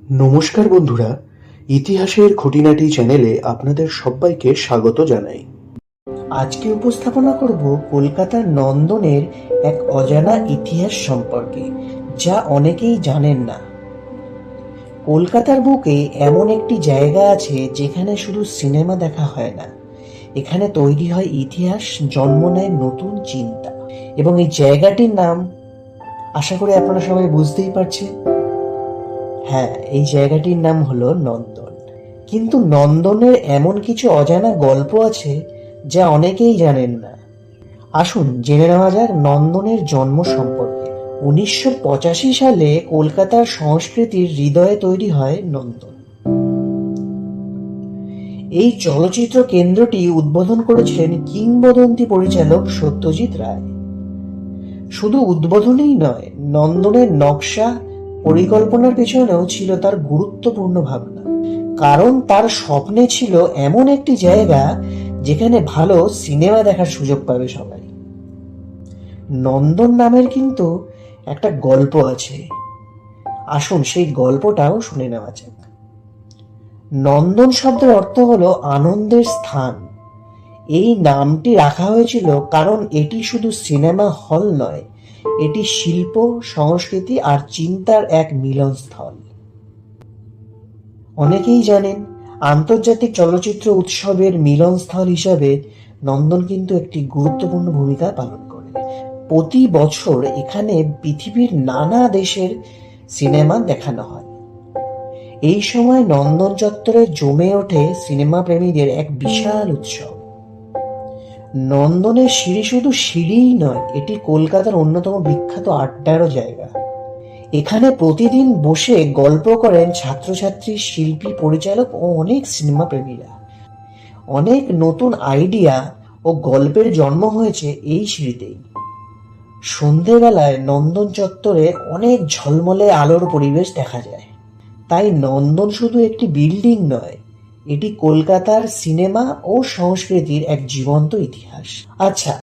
নমস্কার বন্ধুরা, ইতিহাসের খুঁটিনাটি চ্যানেলে আপনাদের সবাইকে স্বাগত জানাই। আজকে উপস্থাপনা করব কলকাতার নন্দনের এক অজানা ইতিহাস সম্পর্কে, যা অনেকেই জানেন না। কলকাতার বুকে এমন একটি জায়গা আছে যেখানে শুধু সিনেমা দেখা হয় না, এখানে তৈরি হয় ইতিহাস, জন্ম নেয় নতুন চিন্তা। এবং এই জায়গাটির নাম আশা করি আপনারা সবাই বুঝতেই পারছেন। হ্যাঁ, এই জায়গাটির নাম হলো নন্দন। কিন্তু নন্দনের এমন কিছু অজানা গল্প আছে যা অনেকেই জানেন না। আসুন জেনে নেওয়া যাক নন্দনের জন্ম সম্পর্কে। 1985 সালে কলকাতার সংস্কৃতির হৃদয়ে তৈরি হয় নন্দন। এই চলচ্চিত্র কেন্দ্রটি উদ্বোধন করেছিলেন কিংবদন্তি পরিচালক সত্যজিৎ রায়। শুধু উদ্বোধনই নয়, নন্দনের নকশা পরিকল্পনার পেছনেও ছিল তার গুরুত্বপূর্ণ ভাবনা। কারণ তার স্বপ্নে ছিল এমন একটি জায়গা যেখানে ভালো সিনেমা দেখার সুযোগ পাবে সবাই। নন্দন নামের কিন্তু একটা গল্প আছে, আসুন সেই গল্পটাও শুনে নেওয়া যাক। নন্দন শব্দের অর্থ হলো আনন্দের স্থান। এই নামটি রাখা হয়েছিল কারণ এটি শুধু সিনেমা হল নয়, এটি শিল্প, সংস্কৃতি আর চিন্তার এক মিলনস্থল। অনেকেই জানেন, আন্তর্জাতিক চলচ্চিত্র উৎসবের মিলনস্থল হিসাবে নন্দন কিন্তু একটি গুরুত্বপূর্ণ ভূমিকা পালন করে। প্রতি বছর এখানে পৃথিবীর নানা দেশের সিনেমা দেখানো হয়। এই সময় নন্দন চত্বরে জমে ওঠে সিনেমা প্রেমীদের এক বিশাল উৎসব। নন্দনের সিঁড়ি শুধু সিঁড়িই নয়, এটি কলকাতার অন্যতম বিখ্যাত আড্ডারও জায়গা। এখানে প্রতিদিন বসে গল্প করেন ছাত্রছাত্রী, শিল্পী, পরিচালক ও অনেক সিনেমা প্রেমীরা। অনেক নতুন আইডিয়া ও গল্পের জন্ম হয়েছে এই সিঁড়িতেই। সন্ধেবেলায় নন্দন চত্বরে অনেক ঝলমলে আলোর পরিবেশ দেখা যায়। তাই নন্দন শুধু একটি বিল্ডিং নয়, এটি কলকাতার সিনেমা ও সংস্কৃতির এক জীবন্ত ইতিহাস। আচ্ছা,